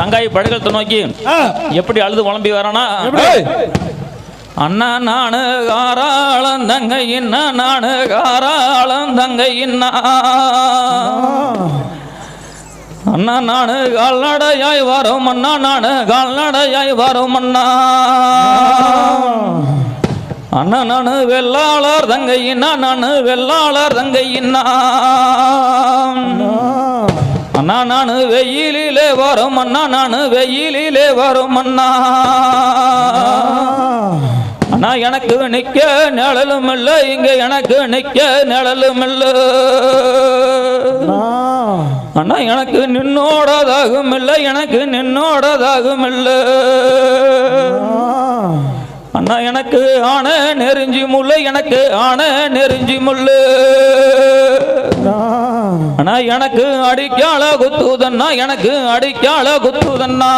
தங்காய் படுகளத்தை நோக்கி எப்படி அழுது புலம்பி வரானா, அண்ணா நானு காராளம் தங்கை இன்னா, நானு காராளம் தங்கை இன்னா, அண்ணா நானு கால்நடையாய் வரும் அண்ணா, நானு கால்நடையாய் வரும் அண்ணா, அண்ணா நானு வெள்ளாளர் தங்கை இன்னா, நானு வெள்ளாளர் தங்கை இன்னா, அண்ணா நானு வெயிலிலே வரும் அண்ணா, நானு வெயிலிலே வரும் அண்ணா, அண்ணா எனக்கு நிக்க நிழலும் இல்லை இங்க, எனக்கு நிக்க நிழலும் இல்லை அண்ணா, எனக்கு நின்னோடதாகும் இல்லை, எனக்கு நின்னோடதாகும் இல்லை அண்ணா, எனக்கு ஆன நெருஞ்சி முள்ளு, எனக்கு ஆன நெருஞ்சி முள்ளு அண்ணா, எனக்கு அடிக்கால குத்துதண்ணா, எனக்கு அடிக்கால குத்துதண்ணா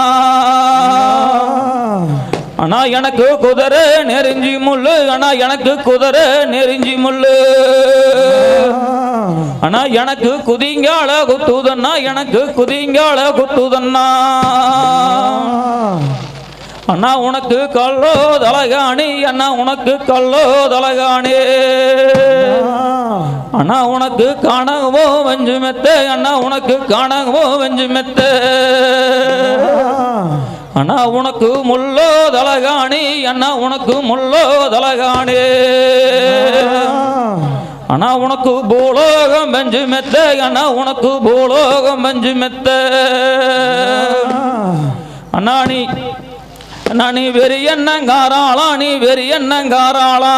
அண்ணா, எனக்கு குதிரை நெருஞ்சி முள்ளு அண்ணா, எனக்கு குதிரை நெருஞ்சி முள்ளு அண்ணா, எனக்கு குதிங்கால குத்துதண்ணா, எனக்கு குதிங்கால குத்துதண்ணா அண்ணா, உனக்கு கல்லோ தலகாணி அண்ணா, உனக்கு கல்லோ தலகாணி அண்ணா, உனக்கு காணகமோ வெஞ்சு மெத்த அண்ணா, உனக்கு காணகமோ வெஞ்சு மெத்த அண்ணா, உனக்கு முள்ளோ தலகாணி அண்ணா, உனக்கு முள்ளோ தலகாணி அண்ணா, உனக்கு பூலோகம் வெஞ்சு மெத்த அண்ணா, உனக்கு பூலோகம் வெஞ்சு மெத்த அண்ணா, நீ வெறி என்னங்காராளா, நீ வெறி என்னங்காராளா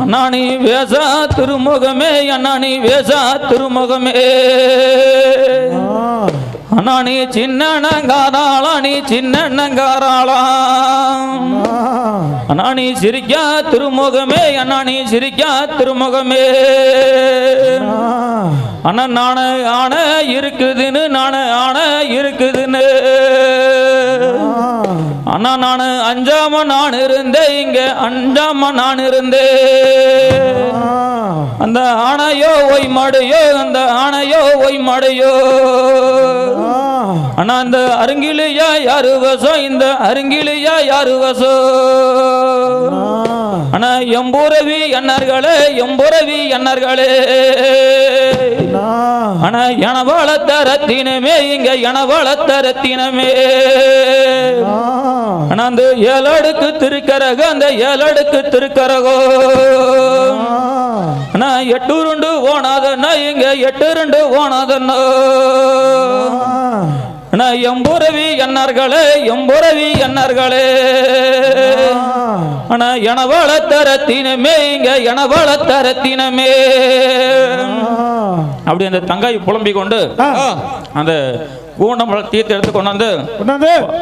அண்ணா, நீ வேசா திருமுகமே அண்ணா, நீ வேசா திருமுகமே அண்ணா, நீ சின்னங்காராளா, நீ சின்னங்காராளா அண்ணா, நீ சிரிக்கா திருமுகமே அண்ணா, நீ சிரிக்கா திருமுகமே அண்ணா, நானு ஆன இருக்குதுன்னு, நானு ஆன இருக்குதுன்னு அண்ணா, நானு அஞ்சாம நான் இருந்தேன் இங்க, அஞ்சாம நான் இருந்தேன் அந்த ஆணையோ ஒய் மாடையோ, அந்த ஆணையோ ஒய் மாடையோ அண்ணா, அந்த அருங்கிலியா யாரு வசம், இந்த அருங்கிலியா யாரு வசம் அண்ணா, எம்புரவி அண்ணர்களே, எம்புரவி அண்ணர்களே அண்ணா, எனவளத்த ரத்தினமே இங்க, எனவளத்த ரத்தினமே அண்ணா, அந்த ஏழடுக்கு திருக்கரக, அந்த ஏழடுக்கு திருக்கரகோ அண்ணா, 8 ஓனாதண்ணா இங்க, 8 ஓனாதண்ணா அண்ணா, எம்புரவி அண்ணர்களே, எம்புரவி அண்ணர்களே அண்ணா, எனவளத்த ரத்தினமே இங்க, எனவளத்த ரத்தினமே அப்படி அந்த தங்காய் புலம்பி கொண்டு அந்த கூண்டம் தீர்த்து எடுத்து கொண்டாந்து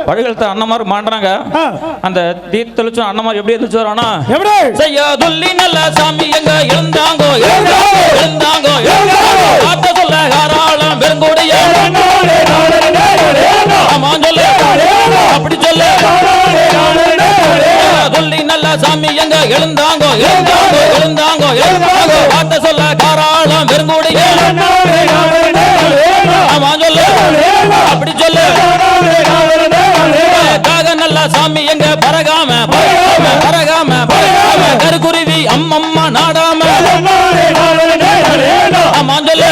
வழிகளத்தை அண்ணமாரு மாண்டாங்க. அந்த தீர்த்து தெளிச்சோம் அண்ணமாரு எப்படி எடுத்து வரானா, செய்யா சொல்லி நல்ல சாமி எங்க எழுந்தாங்கோ, எழுந்தாங்கோ காட்ட சொல்ல காராளம் பெருங்கூடிய சொல்லு, அப்படி சொல்லு சொல்லி நல்ல சாமி எங்க எழுந்தாங்கோ, எழுந்தாங்கோ எழுந்தாங்கோ எழுந்தாங்கோ காட்ட சொல்ல காராளம் பெருங்கூடிய சொல்லு, அப்படி சொல்லு காக நல்ல சாமி எங்க பரகாம பரகாம பரகாம கருக்குருவி அம்மம்மா நாடாம சொல்லு,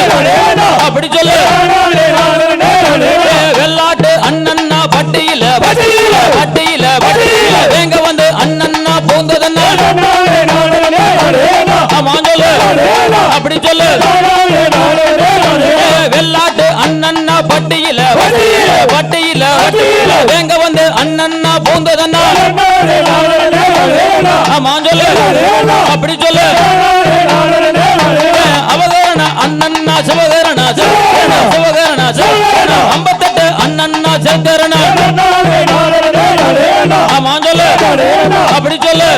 அப்படி சொல்லு வெள்ளாட்டு அண்ணன்னா பட்டியில பட்டியில பட்டியில பட்டியில வேங்க வந்து அண்ணன்னா பூந்ததன்னா சொல்லு, அப்படி சொல்லு வெள்ளாட்டு அண்ணன்னா பட்டியில பட்டியில பட்டியில வேங்க வந்து அண்ணன்னா பூந்ததன்னா சொல்லு, அப்படி சொல்லு அவகரண அண்ணன்னா சிவகரண சிவகரண சிவகரண 58 அண்ணன்னா சங்கரண சொல்லு, அப்படி சொல்லு